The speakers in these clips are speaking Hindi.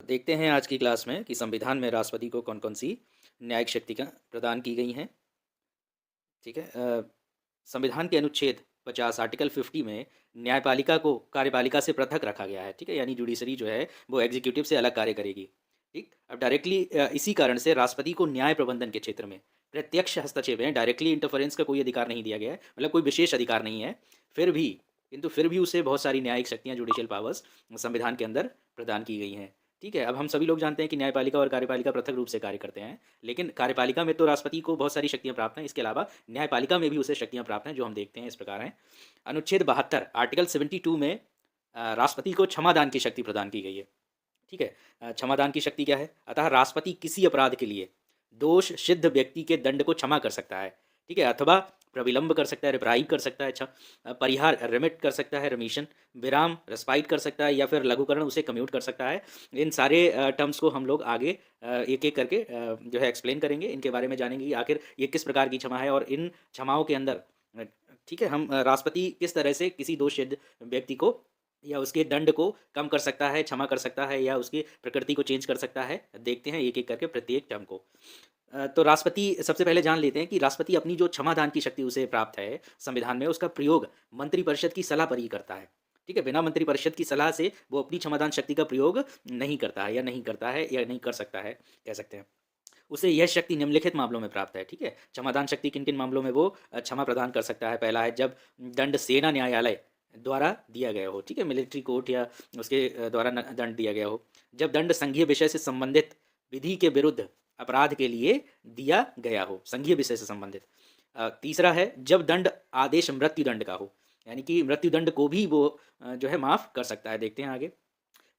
देखते हैं आज की क्लास में कि संविधान में राष्ट्रपति को कौन-कौन सी न्यायिक शक्तियाँ प्रदान की गई हैं। ठीक है। संविधान के अनुच्छेद 50 आर्टिकल 50 में न्यायपालिका को कार्यपालिका से पृथक रखा गया है। ठीक है, यानी जुडिशरी जो है वो एग्जीक्यूटिव से अलग कार्य करेगी। ठीक, अब डायरेक्टली इसी कारण से राष्ट्रपति को न्याय प्रबंधन के क्षेत्र में प्रत्यक्ष हस्तक्षेप है, डायरेक्टली इंटरफेरेंस का कोई अधिकार नहीं दिया गया है, मतलब कोई विशेष अधिकार नहीं है। फिर भी फिर भी उसे बहुत सारी न्यायिक शक्तियाँ, जुडिशियल पावर्स संविधान के अंदर प्रदान की गई हैं। ठीक है, अब हम सभी लोग जानते हैं कि न्यायपालिका और कार्यपालिका पृथक रूप से कार्य करते हैं, लेकिन कार्यपालिका में तो राष्ट्रपति को बहुत सारी शक्तियाँ प्राप्त हैं। इसके अलावा न्यायपालिका में भी उसे शक्तियाँ प्राप्त हैं, जो हम देखते हैं इस प्रकार हैं। अनुच्छेद 72 आर्टिकल 72 में राष्ट्रपति को क्षमादान की शक्ति प्रदान की गई है। ठीक है, क्षमादान की शक्ति क्या है? अतः राष्ट्रपति किसी अपराध के लिए दोष सिद्ध व्यक्ति के दंड को क्षमा कर सकता है। ठीक है, अथवा प्रविलंब कर सकता है, रिप्राइव कर सकता है, परिहार रेमिट कर सकता है, रेमिशन, विराम रेस्पाइट कर सकता है, या फिर लघुकरण उसे कम्यूट कर सकता है। इन सारे टर्म्स को हम लोग आगे एक एक करके जो है एक्सप्लेन करेंगे, इनके बारे में जानेंगे कि आखिर ये किस प्रकार की क्षमा है और इन क्षमाओं के अंदर अ, ठीक है, हम राष्ट्रपति किस तरह से किसी दोषित व्यक्ति को या उसके दंड को कम कर सकता है, क्षमा कर सकता है, या उसकी प्रकृति को चेंज कर सकता है। देखते हैं एक एक करके प्रत्येक टर्म को। तो राष्ट्रपति, सबसे पहले जान लेते हैं कि राष्ट्रपति अपनी जो क्षमादान की शक्ति उसे प्राप्त है संविधान में, उसका प्रयोग मंत्रिपरिषद की सलाह पर ही करता है। ठीक है, बिना मंत्रिपरिषद की सलाह से वो अपनी क्षमादान शक्ति का प्रयोग नहीं करता है, या नहीं करता है, या नहीं कर सकता है, कह सकते हैं। उसे यह शक्ति निम्नलिखित मामलों में प्राप्त है। ठीक है, क्षमादान शक्ति किन किन मामलों में वो क्षमा प्रदान कर सकता है? पहला है जब दंड सेना न्यायालय द्वारा दिया गया हो। ठीक है, मिलिट्री कोर्ट या उसके द्वारा दंड दिया गया हो। जब दंड संघीय विषय से संबंधित विधि के विरुद्ध अपराध के लिए दिया गया हो, संघीय विषय से संबंधित। तीसरा है जब दंड आदेश मृत्यु दंड का हो, यानी कि मृत्यु दंड को भी वो जो है माफ कर सकता है। देखते हैं आगे।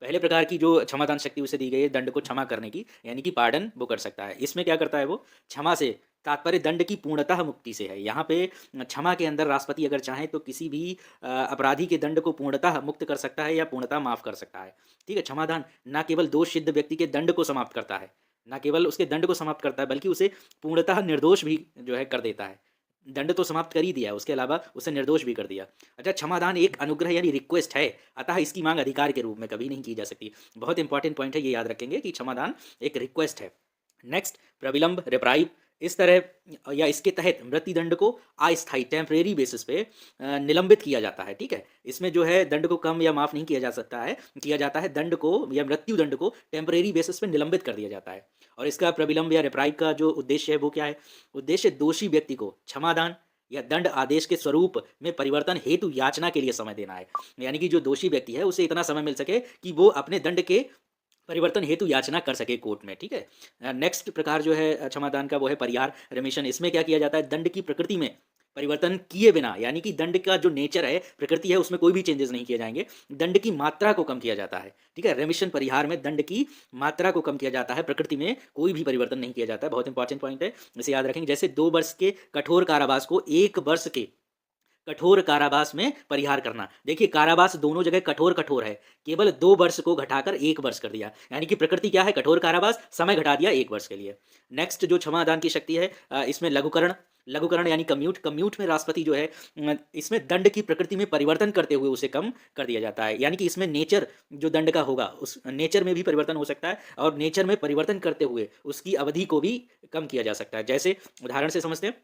पहले प्रकार की जो क्षमादान शक्ति उसे दी गई है दंड को क्षमा करने की, यानी कि पार्डन वो कर सकता है। इसमें क्या करता है वो? क्षमा से तात्पर्य दंड की पूर्णतः मुक्ति से है। यहाँ पे क्षमा के अंदर राष्ट्रपति अगर चाहे तो किसी भी अपराधी के दंड को पूर्णतः मुक्त कर सकता है या पूर्णतः माफ कर सकता है। ठीक है, क्षमादान न केवल दोष सिद्ध व्यक्ति के दंड को समाप्त करता है, न केवल उसके दंड को समाप्त करता है, बल्कि उसे पूर्णतः निर्दोष भी जो है कर देता है। दंड तो समाप्त कर ही दिया, उसके अलावा उसे निर्दोष भी कर दिया। अच्छा, क्षमादान एक अनुग्रह यानी रिक्वेस्ट है, अतः इसकी मांग अधिकार के रूप में कभी नहीं की जा सकती। बहुत इंपॉर्टेंट पॉइंट है, ये याद रखेंगे कि क्षमादान एक रिक्वेस्ट है। नेक्स्ट, प्रविलंब, रिप्राइव, इस तरह या इसके तहत मृत्युदंड को अस्थायी टेम्परेरी बेसिस पे निलंबित किया जाता है। ठीक है, इसमें जो है दंड को कम या माफ नहीं किया जा सकता है, किया जाता है दंड को या मृत्युदंड को टेम्परेरी बेसिस पे निलंबित कर दिया जाता है। और इसका प्रविलंब या रिप्राइव का जो उद्देश्य है वो क्या है? उद्देश्य दोषी व्यक्ति को क्षमादान या दंड आदेश के स्वरूप में परिवर्तन हेतु याचना के लिए समय देना है। यानी कि जो दोषी व्यक्ति है उसे इतना समय मिल सके कि वो अपने दंड के परिवर्तन हेतु याचना कर सके कोर्ट में। ठीक है, नेक्स्ट प्रकार जो है क्षमादान का वो है परिहार, रेमिशन। इसमें क्या किया जाता है? दंड की प्रकृति में परिवर्तन किए बिना, यानी कि दंड का जो नेचर है, प्रकृति है, उसमें कोई भी चेंजेस नहीं किए जाएंगे, दंड की मात्रा को कम किया जाता है। ठीक है, रेमिशन परिहार में दंड की मात्रा को कम किया जाता है, प्रकृति में कोई भी परिवर्तन नहीं किया जाता है। बहुत इंपॉर्टेंट पॉइंट है, इसे याद रखेंगे। जैसे 2 वर्ष के कठोर कारावास को 1 वर्ष के कठोर कारावास में परिहार करना। देखिए, कारावास दोनों जगह कठोर कठोर है, केवल 2 वर्ष को घटाकर 1 वर्ष कर दिया, यानी कि प्रकृति क्या है? कठोर कारावास, समय घटा दिया 1 वर्ष के लिए। नेक्स्ट जो क्षमादान की शक्ति है, इसमें लघुकरण, लघुकरण यानी कम्यूट। कम्यूट में राष्ट्रपति जो है इसमें दंड की प्रकृति में परिवर्तन करते हुए उसे कम कर दिया जाता है। यानी कि इसमें नेचर जो दंड का होगा उस नेचर में भी परिवर्तन हो सकता है, और नेचर में परिवर्तन करते हुए उसकी अवधि को भी कम किया जा सकता है। जैसे उदाहरण से समझते हैं,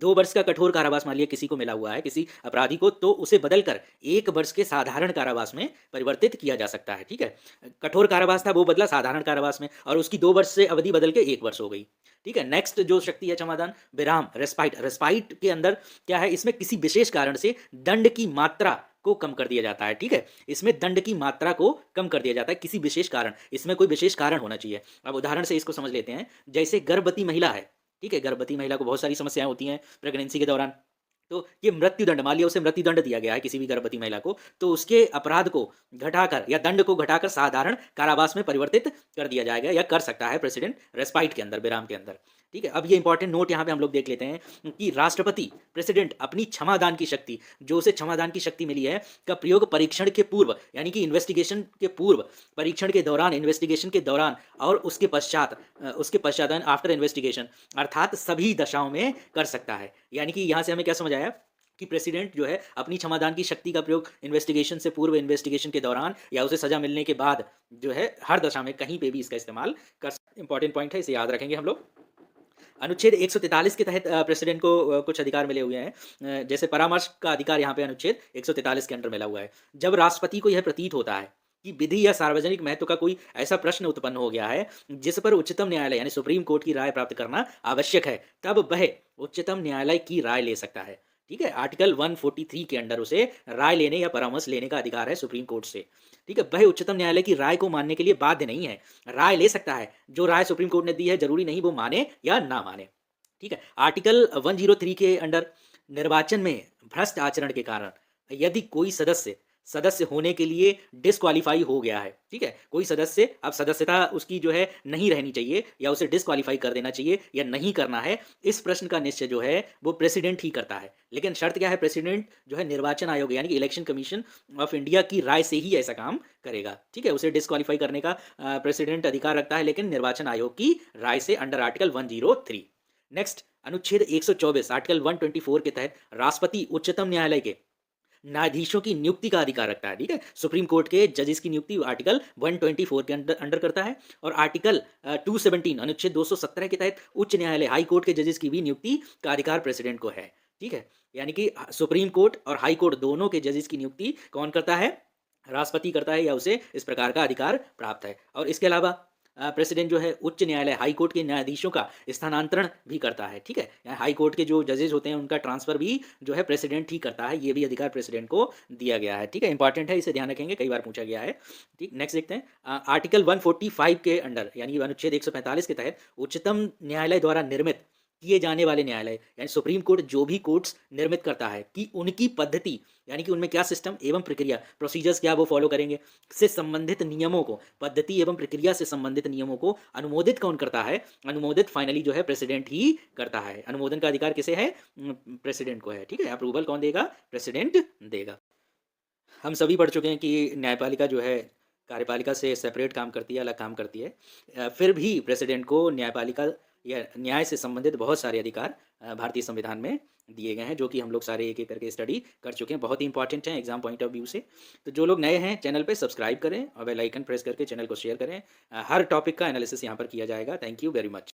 2 वर्ष का कठोर कारावास मान लिया किसी को मिला हुआ है, किसी अपराधी को, तो उसे बदलकर 1 वर्ष के साधारण कारावास में परिवर्तित किया जा सकता है। ठीक है, कठोर कारावास था वो बदला साधारण कारावास में, और उसकी 2 वर्ष से अवधि बदल के 1 वर्ष हो गई। ठीक है, नेक्स्ट जो शक्ति है क्षमादान, विराम, रेस्पाइट। रेस्पाइट के अंदर क्या है? इसमें किसी विशेष कारण से दंड की मात्रा को कम कर दिया जाता है। ठीक है, इसमें दंड की मात्रा को कम कर दिया जाता है, किसी विशेष कारण। इसमें कोई विशेष कारण होना चाहिए। अब उदाहरण से इसको समझ लेते हैं। जैसे गर्भवती महिला है, ठीक है, गर्भवती महिला को बहुत सारी समस्याएं होती हैं प्रेगनेंसी के दौरान, तो ये मृत्युदंड, मान लिया उसे मृत्युदंड दिया गया है किसी भी गर्भवती महिला को, तो उसके अपराध को घटाकर या दंड को घटाकर साधारण कारावास में परिवर्तित कर दिया जाएगा, या कर सकता है प्रेसिडेंट रेस्पाइट के अंदर, विराम के अंदर। ठीक है, अब ये इंपॉर्टेंट नोट यहाँ पे हम लोग देख लेते हैं कि राष्ट्रपति, प्रेसिडेंट अपनी क्षमादान की शक्ति, जो उसे क्षमादान की शक्ति मिली है, का प्रयोग परीक्षण के पूर्व, यानी कि इन्वेस्टिगेशन के पूर्व, परीक्षण के दौरान, इन्वेस्टिगेशन के दौरान, और उसके पश्चात आफ्टर इन्वेस्टिगेशन, अर्थात सभी दशाओं में कर सकता है। यानी कि यहाँ से हमें क्या समझ आया कि प्रेसिडेंट जो है अपनी क्षमादान की शक्ति का प्रयोग इन्वेस्टिगेशन से पूर्व, इन्वेस्टिगेशन के दौरान या उसे सजा मिलने के बाद जो है हर दशा में कहीं पे भी इसका इस्तेमाल कर सकते। इंपॉर्टेंट पॉइंट है, इसे याद रखेंगे हम लोग। अनुच्छेद 143 के तहत प्रेसिडेंट को कुछ अधिकार मिले हुए हैं। जैसे परामर्श का अधिकार यहाँ पे अनुच्छेद 143 के अंडर मिला हुआ है। जब राष्ट्रपति को यह प्रतीत होता है कि विधि या सार्वजनिक महत्व का कोई ऐसा प्रश्न उत्पन्न हो गया है जिस पर उच्चतम न्यायालय यानी सुप्रीम कोर्ट की राय प्राप्त करना आवश्यक है, तब वह उच्चतम न्यायालय की राय ले सकता है। ठीक है, आर्टिकल 143 के अंडर उसे राय लेने या परामर्श लेने का अधिकार है सुप्रीम कोर्ट से। ठीक है, वह उच्चतम न्यायालय की राय को मानने के लिए बाध्य नहीं है, राय ले सकता है। जो राय सुप्रीम कोर्ट ने दी है जरूरी नहीं वो माने या ना माने। ठीक है, आर्टिकल 103 के अंडर निर्वाचन में भ्रष्ट आचरण के कारण यदि कोई सदस्य सदस्य होने के लिए डिस्क्वालीफाई हो गया है, ठीक है, कोई सदस्य अब सदस्यता उसकी जो है नहीं रहनी चाहिए या उसे डिस्क्वालीफाई कर देना चाहिए या नहीं करना है, इस प्रश्न का निश्चय जो है वो प्रेसिडेंट ही करता है। लेकिन शर्त क्या है, प्रेसिडेंट जो है निर्वाचन आयोग यानी कि इलेक्शन कमीशन ऑफ इंडिया की राय से ही ऐसा काम करेगा। ठीक है, उसे डिस्क्वालीफाई करने का प्रेसिडेंट अधिकार रखता है, लेकिन निर्वाचन आयोग की राय से अंडर आर्टिकल 103। नेक्स्ट, अनुच्छेद 124 आर्टिकल 124 के तहत राष्ट्रपति उच्चतम न्यायालय के न्यायाधीशों की नियुक्ति का अधिकार रखता है। ठीक है, सुप्रीम कोर्ट के जजेस की नियुक्ति आर्टिकल 124 के अंडर अंडर करता है। और आर्टिकल 217 अनुच्छेद 217 के तहत उच्च न्यायालय हाई कोर्ट के जजेस की भी नियुक्ति का अधिकार प्रेसिडेंट को है। ठीक है, यानी कि सुप्रीम कोर्ट और हाई कोर्ट दोनों के जजेस की नियुक्ति कौन करता है, राष्ट्रपति करता है, या उसे इस प्रकार का अधिकार प्राप्त है। और इसके अलावा प्रेसिडेंट जो है उच्च न्यायालय हाई कोर्ट के न्यायाधीशों का स्थानांतरण भी करता है। ठीक है, यहाँ हाई कोर्ट के जो जजेस होते हैं उनका ट्रांसफर भी जो है प्रेसिडेंट ही करता है, ये भी अधिकार प्रेसिडेंट को दिया गया है। ठीक है, इंपॉर्टेंट है, इसे ध्यान रखेंगे, कई बार पूछा गया है। ठीक, नेक्स्ट देखते हैं आर्टिकल 145 के अंडर यानी अनुच्छेद 145 के तहत उच्चतम न्यायालय द्वारा निर्मित किए जाने वाले न्यायालय यानी सुप्रीम कोर्ट जो भी कोर्ट्स निर्मित करता है कि उनकी पद्धति यानी कि उनमें क्या सिस्टम एवं प्रक्रिया प्रोसीजर्स क्या वो फॉलो करेंगे से संबंधित नियमों को, पद्धति एवं प्रक्रिया से संबंधित नियमों को अनुमोदित कौन करता है, अनुमोदित फाइनली जो है प्रेसिडेंट ही करता है। अनुमोदन का अधिकार किसे है, प्रेसिडेंट को है। ठीक है, अप्रूवल कौन देगा, प्रेसिडेंट देगा। हम सभी पढ़ चुके हैं कि न्यायपालिका जो है कार्यपालिका से सेपरेट काम करती है, अलग काम करती है। फिर भी प्रेसिडेंट को न्यायपालिका या न्याय से संबंधित बहुत सारे अधिकार भारतीय संविधान में दिए गए हैं, जो कि हम लोग सारे एक एक करके स्टडी कर चुके हैं, बहुत ही इंपॉर्टेंट हैं एग्जाम पॉइंट ऑफ व्यू से। तो जो लोग नए हैं चैनल पे सब्सक्राइब करें और बेल आइकन प्रेस करके चैनल को शेयर करें। हर टॉपिक का एनालिसिस यहाँ पर किया जाएगा। Thank you very much.